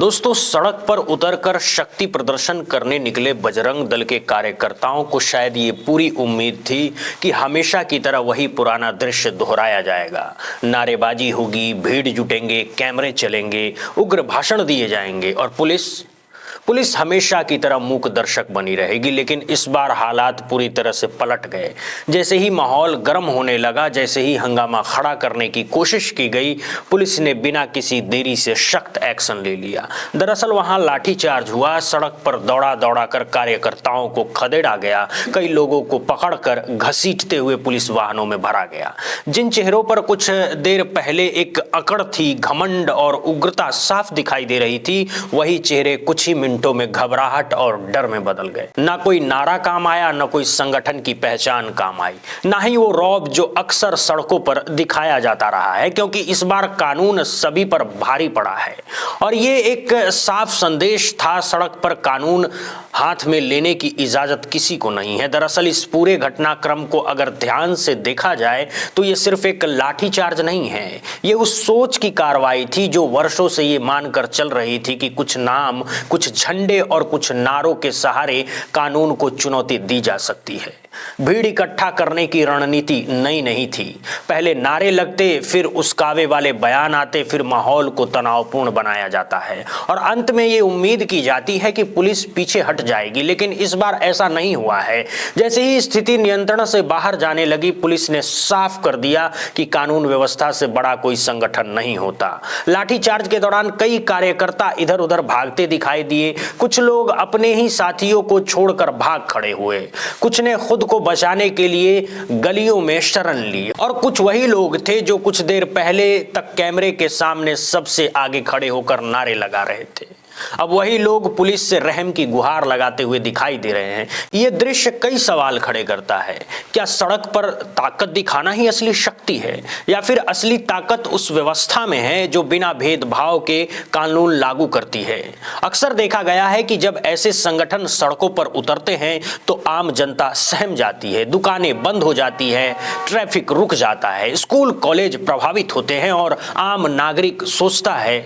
दोस्तों, सड़क पर उतरकर शक्ति प्रदर्शन करने निकले बजरंग दल के कार्यकर्ताओं को शायद ये पूरी उम्मीद थी कि हमेशा की तरह वही पुराना दृश्य दोहराया जाएगा। नारेबाजी होगी, भीड़ जुटेंगे, कैमरे चलेंगे, उग्र भाषण दिए जाएंगे और पुलिस हमेशा की तरह मूक दर्शक बनी रहेगी। लेकिन इस बार हालात पूरी तरह से पलट गए। जैसे ही माहौल गर्म होने लगा, जैसे ही हंगामा खड़ा करने की कोशिश की गई, पुलिस ने बिना किसी देरी से सख्त एक्शन ले लिया। दरअसल वहां लाठीचार्ज हुआ, सड़क पर दौड़ा दौड़ा कर कार्यकर्ताओं को खदेड़ा गया, कई लोगों को पकड़कर घसीटते हुए पुलिस वाहनों में भरा गया। जिन चेहरों पर कुछ देर पहले एक अकड़ थी, घमंड और उग्रता साफ दिखाई दे रही थी, वही चेहरे कुछ ही मिनटों में घबराहट और डर में बदल गए। ना कोई नारा काम आया, ना कोई संगठन की पहचान काम आई, ना ही वो रौब जो अक्सर सड़कों पर दिखाया जाता रहा है, क्योंकि इस बार कानून सभी पर भारी पड़ा है। और ये एक साफ संदेश था, सड़क पर कानून हाथ में लेने की इजाजत किसी को नहीं है। दरअसल इस पूरे घटनाक्रम को अगर ध्यान से देखा जाए तो ये सिर्फ एक लाठीचार्ज नहीं है, ये उस सोच की कार्रवाई थी जो वर्षों से ये मानकर चल रही थी कि कुछ नाम, कुछ झंडे और कुछ नारों के सहारे कानून को चुनौती दी जा सकती है। भीड़ इकट्ठा करने की रणनीति नई नहीं थी। पहले नारे लगते, फिर उस्कावे वाले बयान आते, फिर माहौल को तनावपूर्ण बनाया जाता है और अंत में ये उम्मीद की जाती है कि पुलिस पीछे हट जाएगी। लेकिन इस बार ऐसा नहीं हुआ है। जैसे ही स्थिति नियंत्रण से बाहर जाने लगी, पुलिस ने साफ कर दिया कि कानून व्यवस्था से बड़ा कोई संगठन नहीं होता। लाठीचार्ज के दौरान कई कार्यकर्ता इधर उधर भागते दिखाई दिए। कुछ लोग अपने ही साथियों को छोड़कर भाग खड़े हुए, कुछ ने खुद को बचाने के लिए गलियों में शरण ली और कुछ वही लोग थे जो कुछ देर पहले तक कैमरे के सामने सबसे आगे खड़े होकर नारे लगा रहे थे। अब वही लोग पुलिस से रहम की गुहार लगाते हुए दिखाई दे रहे हैं। यह दृश्य कई सवाल खड़े करता है। क्या सड़क पर ताकत दिखाना ही असली शक्ति है, या फिर असली ताकत उस व्यवस्था में है जो बिना भेदभाव के कानून लागू करती है? अक्सर देखा गया है कि जब ऐसे संगठन सड़कों पर उतरते हैं तो आम जनता सहम जाती है, दुकानें बंद हो जाती है, ट्रैफिक रुक जाता है, स्कूल कॉलेज प्रभावित होते हैं और आम नागरिक सोचता है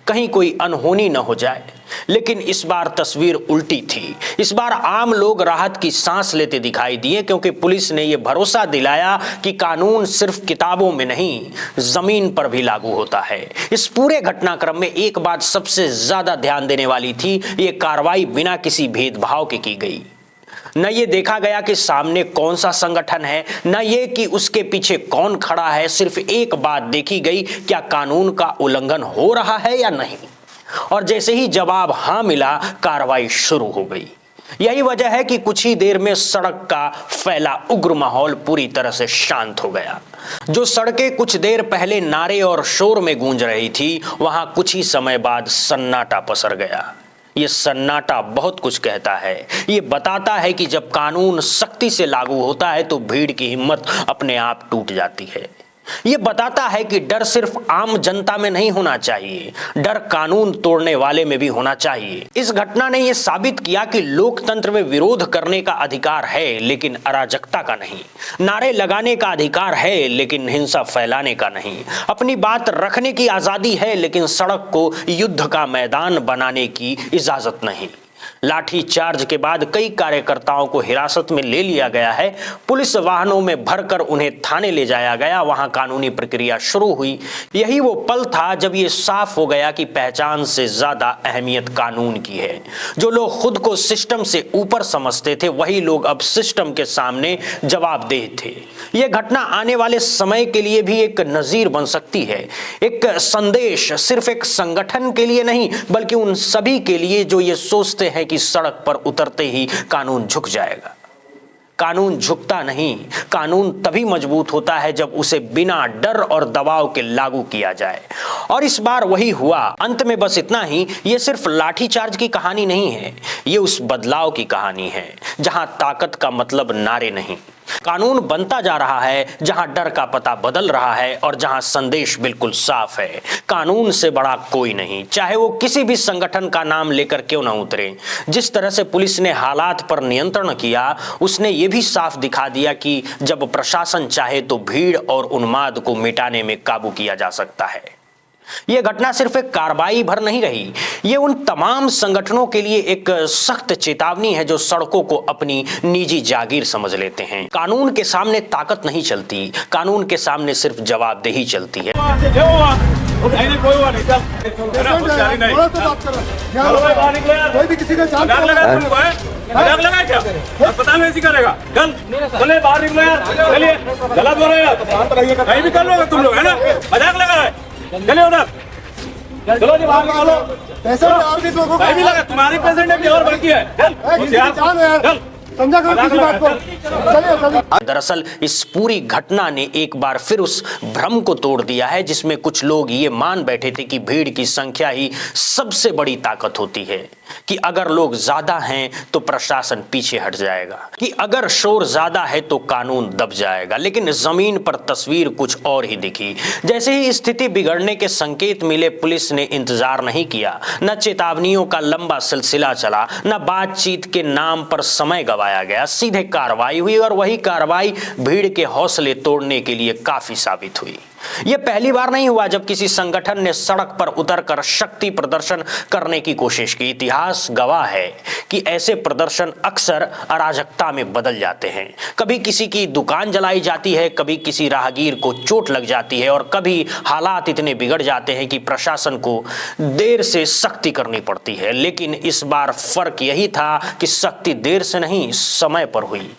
कहीं कोई अनहोनी न हो जाए। लेकिन इस बार तस्वीर उल्टी थी। इस बार आम लोग राहत की सांस लेते दिखाई दिए, क्योंकि पुलिस ने यह भरोसा दिलाया कि कानून सिर्फ किताबों में नहीं, जमीन पर भी लागू होता है। इस पूरे घटनाक्रम में एक बात सबसे ज्यादा ध्यान देने वाली थी, ये कार्रवाई बिना किसी भेदभाव के की गई। न ये देखा गया कि सामने कौन सा संगठन है, न ये कि उसके पीछे कौन खड़ा है। सिर्फ एक बात देखी गई, क्या कानून का उल्लंघन हो रहा है या नहीं। और जैसे ही जवाब हां मिला, कार्रवाई शुरू हो गई। यही वजह है कि कुछ ही देर में सड़क का फैला उग्र माहौल पूरी तरह से शांत हो गया। जो सड़कें कुछ देर पहले नारे और शोर में गूंज रही थी, वहां कुछ ही समय बाद सन्नाटा पसर गया। ये सन्नाटा बहुत कुछ कहता है। ये बताता है कि जब कानून सख्ती से लागू होता है तो भीड़ की हिम्मत अपने आप टूट जाती है। ये बताता है कि डर सिर्फ आम जनता में नहीं होना चाहिए, डर कानून तोड़ने वाले में भी होना चाहिए। इस घटना ने यह साबित किया कि लोकतंत्र में विरोध करने का अधिकार है, लेकिन अराजकता का नहीं। नारे लगाने का अधिकार है, लेकिन हिंसा फैलाने का नहीं। अपनी बात रखने की आजादी है, लेकिन सड़क को युद्ध का मैदान बनाने की इजाजत नहीं। लाठी चार्ज के बाद कई कार्यकर्ताओं को हिरासत में ले लिया गया है। पुलिस वाहनों में भरकर उन्हें थाने ले जाया गया। वहां कानूनी प्रक्रिया शुरू हुई। यही वो पल था जब ये साफ हो गया कि पहचान से ज्यादा अहमियत कानून की है। जो लोग खुद को सिस्टम से ऊपर समझते थे, वही लोग अब सिस्टम के सामने जवाबदेह थे। यह घटना आने वाले समय के लिए भी एक नजीर बन सकती है, एक संदेश, सिर्फ एक संगठन के लिए नहीं, बल्कि उन सभी के लिए जो ये सोचते हैं कि सड़क पर उतरते ही कानून झुक जाएगा। कानून झुकता नहीं, कानून तभी मजबूत होता है जब उसे बिना डर और दबाव के लागू किया जाए। और इस बार वही हुआ। अंत में बस इतना ही, ये सिर्फ लाठीचार्ज की कहानी नहीं है, ये उस बदलाव की कहानी है जहां ताकत का मतलब नारे नहीं, कानून बनता जा रहा है, जहां डर का पता बदल रहा है और जहां संदेश बिल्कुल साफ है, कानून से बड़ा कोई नहीं, चाहे वो किसी भी संगठन का नाम लेकर क्यों ना उतरे। जिस तरह से पुलिस ने हालात पर नियंत्रण किया, उसने ये भी साफ दिखा दिया कि जब प्रशासन चाहे तो भीड़ और उन्माद को मिटाने में काबू किया जा सकता है। ये घटना सिर्फ एक कार्रवाई भर नहीं रही, ये उन तमाम संगठनों के लिए एक सख्त चेतावनी है जो सड़कों को अपनी निजी जागीर समझ लेते हैं। कानून के सामने ताकत नहीं चलती, कानून के सामने सिर्फ जवाबदेही चलती है। कोई भी किसी का मजाक लगा क्या? पता नहीं ऐसी करेगा। चल चले बाहर निकलो यार, चलिए गलत हो रहा है यार, कहीं भी कर लोगे तुम लोग, है ना? मजाक लगा है, चलिए उधर, चलो जी बाहर निकालो। पैसे और भी लोगों को भी लगा, तुम्हारी पेशेंट भी और बाकी है। चल समझा करो किसी बात को। चलिए दरअसल इस पूरी घटना ने एक बार फिर उस भ्रम को तोड़ दिया है जिसमें कुछ लोग ये मान बैठे थे कि भीड़ की संख्या ही सबसे बड़ी ताकत होती है, कि अगर लोग ज्यादा हैं तो प्रशासन पीछे हट जाएगा, कि अगर शोर ज्यादा है तो कानून दब जाएगा। लेकिन जमीन पर तस्वीर कुछ और ही दिखी। जैसे ही स्थिति बिगड़ने के संकेत मिले, पुलिस ने इंतजार नहीं किया, न चेतावनियों का लंबा सिलसिला चला, न बातचीत के नाम पर समय गवाया गया, सीधे कार्रवाई हुई और वही कार्रवाई भीड़ के हौसले तोड़ने के लिए काफी साबित हुई। यह पहली बार नहीं हुआ जब किसी संगठन ने सड़क पर उतरकर शक्ति प्रदर्शन करने की कोशिश की। इतिहास गवाह है कि ऐसे प्रदर्शन अक्सर अराजकता में बदल जाते हैं। कभी किसी की दुकान जलाई जाती है, कभी किसी राहगीर को चोट लग जाती है और कभी हालात इतने बिगड़ जाते हैं कि प्रशासन को देर से सख्ती करनी पड़ती है। लेकिन इस बार फर्क यही था कि सख्ती देर से नहीं, समय पर हुई।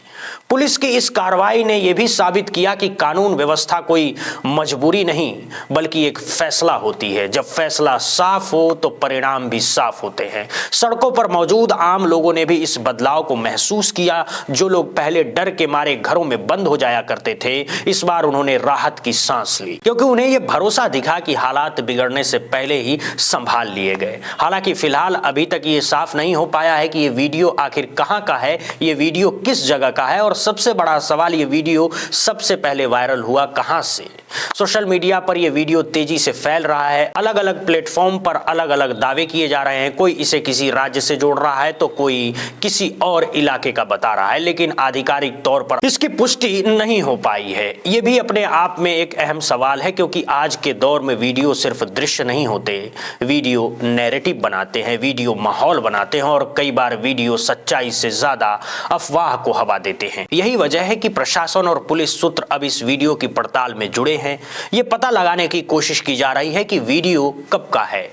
पुलिस की इस कार्रवाई ने यह भी साबित किया कि कानून व्यवस्था कोई मजबूरी नहीं बल्कि एक फैसला होती है। जब फैसला साफ हो तो परिणाम भी साफ होते हैं। सड़कों पर मौजूद आम लोगों ने भी इस बदलाव को महसूस किया। जो लोग पहले डर के मारे घरों में बंद हो जाया करते थे, इस बार उन्होंने राहत की सांस ली, क्योंकि उन्हें यह भरोसा दिखा कि हालात बिगड़ने से पहले ही संभाल लिए गए। हालांकि फिलहाल अभी तक ये साफ नहीं हो पाया है कि ये वीडियो आखिर कहां का है, ये वीडियो किस जगह का है और सबसे बड़ा सवाल, ये वीडियो सबसे पहले वायरल हुआ कहां से। सोशल मीडिया पर यह वीडियो तेजी से फैल रहा है। अलग अलग प्लेटफॉर्म पर अलग अलग दावे किए जा रहे हैं। कोई इसे किसी राज्य से जोड़ रहा है तो कोई किसी और इलाके का बता रहा है, लेकिन आधिकारिक तौर पर इसकी पुष्टि नहीं हो पाई है। यह भी अपने आप में एक अहम सवाल है, क्योंकि आज के दौर में वीडियो सिर्फ दृश्य नहीं होते, वीडियो नैरेटिव बनाते हैं, वीडियो माहौल बनाते हैं और कई बार वीडियो सच्चाई से ज्यादा अफवाह को हवा देते हैं। यही वजह है कि प्रशासन और पुलिस सूत्र अब इस वीडियो की पड़ताल में जुड़े हैं। ये पता लगाने की कोशिश की जा रही है कि वीडियो कब का है,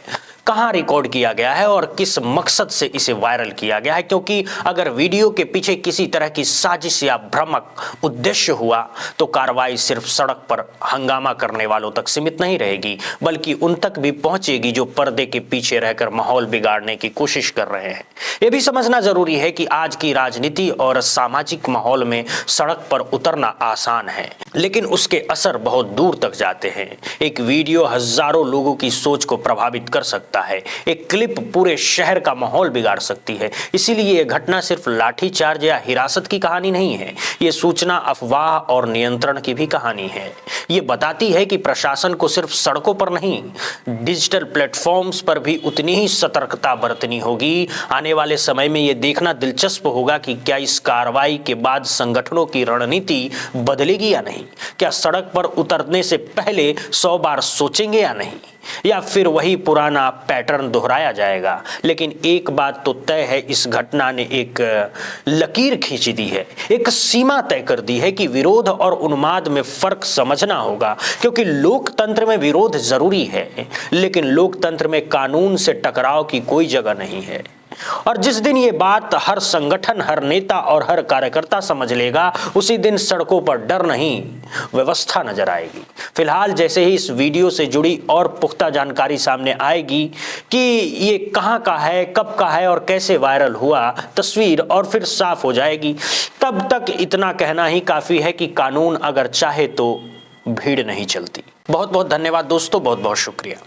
कहां रिकॉर्ड किया गया है और किस मकसद से इसे वायरल किया गया है। क्योंकि अगर वीडियो के पीछे किसी तरह की साजिश या भ्रामक उद्देश्य हुआ तो कार्रवाई सिर्फ सड़क पर हंगामा करने वालों तक सीमित नहीं रहेगी, बल्कि उन तक भी पहुंचेगी जो पर्दे के पीछे रहकर माहौल बिगाड़ने की कोशिश कर रहे हैं। यह भी समझना जरूरी है कि आज की राजनीति और सामाजिक माहौल में सड़क पर उतरना आसान है, लेकिन उसके असर बहुत दूर तक जाते हैं। एक वीडियो हजारों लोगों की सोच को प्रभावित कर सकता है, एक क्लिप पूरे शहर का माहौल बिगाड़ सकती है। इसीलिए यह घटना सिर्फ लाठीचार्ज या हिरासत की कहानी नहीं है, यह सूचना, अफवाह और नियंत्रण की भी कहानी है। यह बताती है कि प्रशासन को सिर्फ सड़कों पर नहीं, डिजिटल प्लेटफॉर्म्स पर भी उतनी ही सतर्कता बरतनी होगी। आने वाले समय में यह देखना दिलचस्प होगा कि क्या इस कार्रवाई के बाद संगठनों की रणनीति बदलेगी या नहीं। क्या सड़क पर उतरने से पहले 100 बार सोचेंगे या नहीं, या फिर वही पुराना पैटर्न दोहराया जाएगा। लेकिन एक बात तो तय है, इस घटना ने एक लकीर खींच दी है, एक सीमा तय कर दी है कि विरोध और उन्माद में फर्क समझना होगा। क्योंकि लोकतंत्र में विरोध जरूरी है, लेकिन लोकतंत्र में कानून से टकराव की कोई जगह नहीं है। और जिस दिन ये बात हर संगठन, हर नेता और हर कार्यकर्ता समझ लेगा, उसी दिन सड़कों पर डर नहीं, व्यवस्था नजर आएगी। फिलहाल जैसे ही इस वीडियो से जुड़ी और पुख्ता जानकारी सामने आएगी कि ये कहां का है, कब का है और कैसे वायरल हुआ, तस्वीर और फिर साफ हो जाएगी। तब तक इतना कहना ही काफी है कि कानून अगर चाहे तो भीड़ नहीं चलती। बहुत बहुत धन्यवाद दोस्तों, बहुत बहुत शुक्रिया।